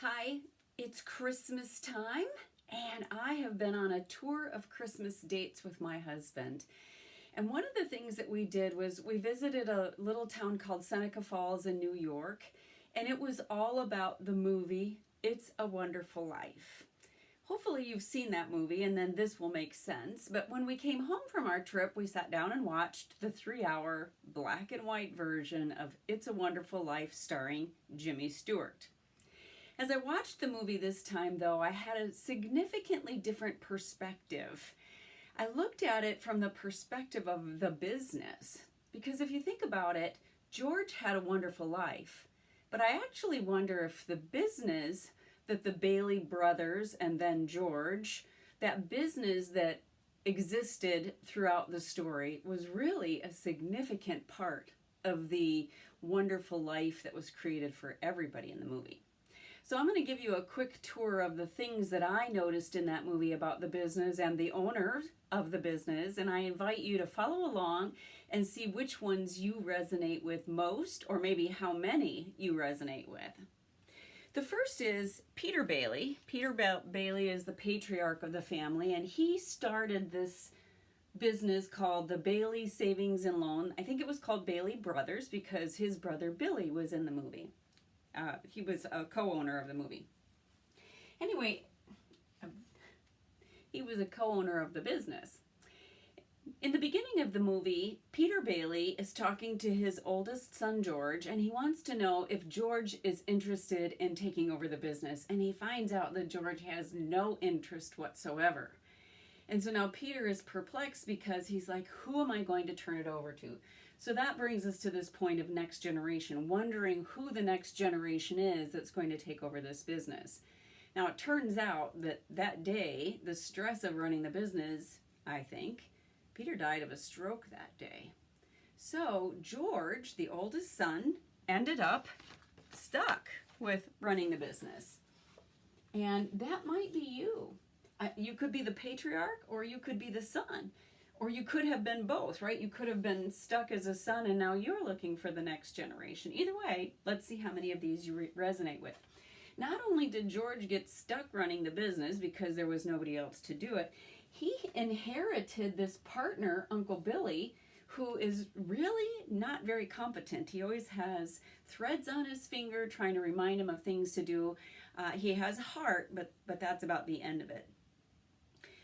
Hi, it's Christmas time, and I have been on a tour of Christmas dates with my husband. And one of the things that we did was we visited a little town called Seneca Falls in New York, and it was all about the movie It's a Wonderful Life. Hopefully, you've seen that movie, and then this will make sense. But when we came home from our trip, we sat down and watched the 3-hour black and white version of It's a Wonderful Life starring Jimmy Stewart. As I watched the movie this time, though, I had a significantly different perspective. I looked at it from the perspective of the business. Because if you think about it, George had a wonderful life. But I actually wonder if the business that the Bailey brothers and then George, that business that existed throughout the story was really a significant part of the wonderful life that was created for everybody in the movie. So I'm going to give you a quick tour of the things that I noticed in that movie about the business and the owner of the business, and I invite you to follow along and see which ones you resonate with most, or maybe how many you resonate with. The first is Peter Bailey. Bailey is the patriarch of the family, and he started this business called the Bailey Savings and Loan. I think it was called Bailey Brothers because his brother Billy was in the movie. He was a co-owner of the movie. Anyway, he was a co-owner of the business. In the beginning of the movie, Peter Bailey is talking to his oldest son, George, and he wants to know if George is interested in taking over the business. And he finds out that George has no interest whatsoever. And so now Peter is perplexed because he's like, who am I going to turn it over to? So that brings us to this point of next generation, wondering who the next generation is that's going to take over this business. Now, it turns out that that day, the stress of running the business, I think, Peter died of a stroke that day. So George, the oldest son, ended up stuck with running the business. And that might be you. You could be the patriarch or you could be the son. Or you could have been both, right? You could have been stuck as a son and now you're looking for the next generation. Either way, let's see how many of these you resonate with. Not only did George get stuck running the business because there was nobody else to do it, he inherited this partner, Uncle Billy, who is really not very competent. He always has threads on his finger trying to remind him of things to do. He has a heart, but that's about the end of it.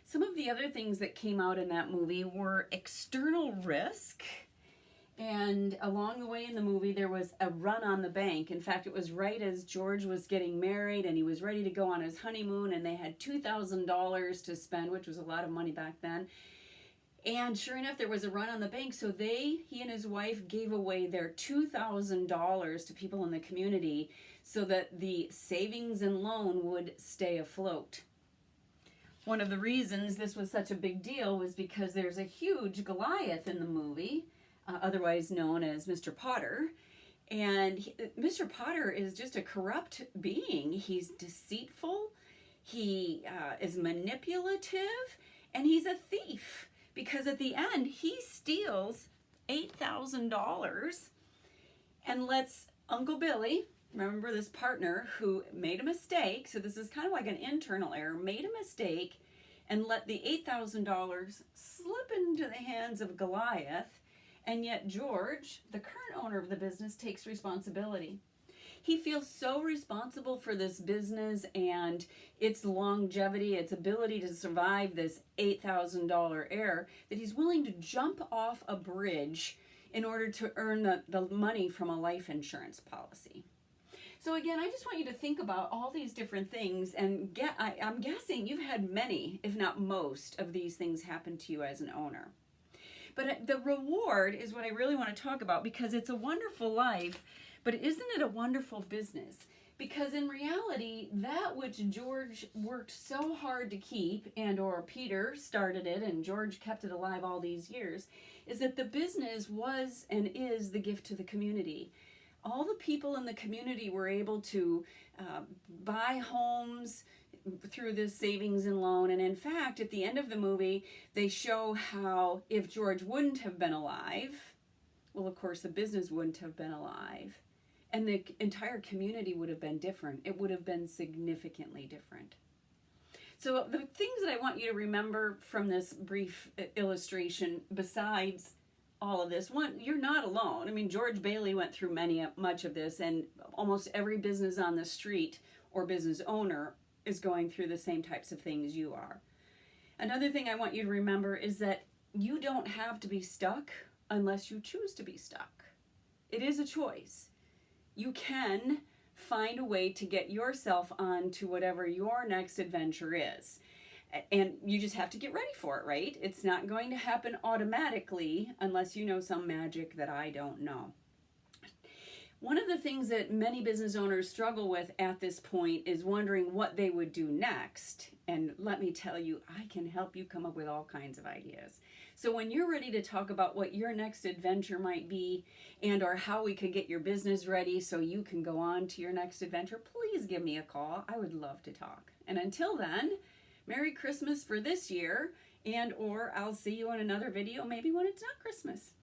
Some of the other things that came out in that movie were external risk. And along the way in the movie, there was a run on the bank. In fact, it was right as George was getting married and he was ready to go on his honeymoon, and they had $2,000 to spend, which was a lot of money back then. And sure enough, there was a run on the bank. So he and his wife gave away their $2,000 to people in the community so that the savings and loan would stay afloat. One of the reasons this was such a big deal was because there's a huge Goliath in the movie, otherwise known as Mr. Potter. And Mr. Potter is just a corrupt being. He's deceitful, he is manipulative, and he's a thief. Because at the end, he steals $8,000 and lets Uncle Billy, remember this partner who made a mistake, so this is kind of like an internal error, made a mistake and let the $8,000 slip into the hands of Goliath, and yet George, the current owner of the business, takes responsibility. He feels so responsible for this business and its longevity, its ability to survive this $8,000 error, that he's willing to jump off a bridge in order to earn the money from a life insurance policy. So again, I just want you to think about all these different things, and I'm guessing you've had many, if not most, of these things happen to you as an owner. But the reward is what I really want to talk about, because it's a wonderful life, but isn't it a wonderful business? Because in reality, that which George worked so hard to keep, and or Peter started it and George kept it alive all these years, is that the business was and is the gift to the community. All the people in the community were able to buy homes through this savings and loan. And in fact, at the end of the movie, they show how if George wouldn't have been alive, well, of course, the business wouldn't have been alive. and the entire community would have been different. It would have been significantly different. So the things that I want you to remember from this brief illustration, besides all of this, one, you're not alone. I mean, George Bailey went through much of this, and almost every business on the street or business owner is going through the same types of things you are. Another thing I want you to remember is that you don't have to be stuck unless you choose to be stuck. It is a choice. You can find a way to get yourself on to whatever your next adventure is. And you just have to get ready for it, right? It's not going to happen automatically unless you know some magic that I don't know. One of the things that many business owners struggle with at this point is wondering what they would do next. And let me tell you, I can help you come up with all kinds of ideas. So when you're ready to talk about what your next adventure might be and or how we could get your business ready so you can go on to your next adventure, please give me a call. I would love to talk. And until then, Merry Christmas for this year, and or I'll see you in another video maybe when it's not Christmas.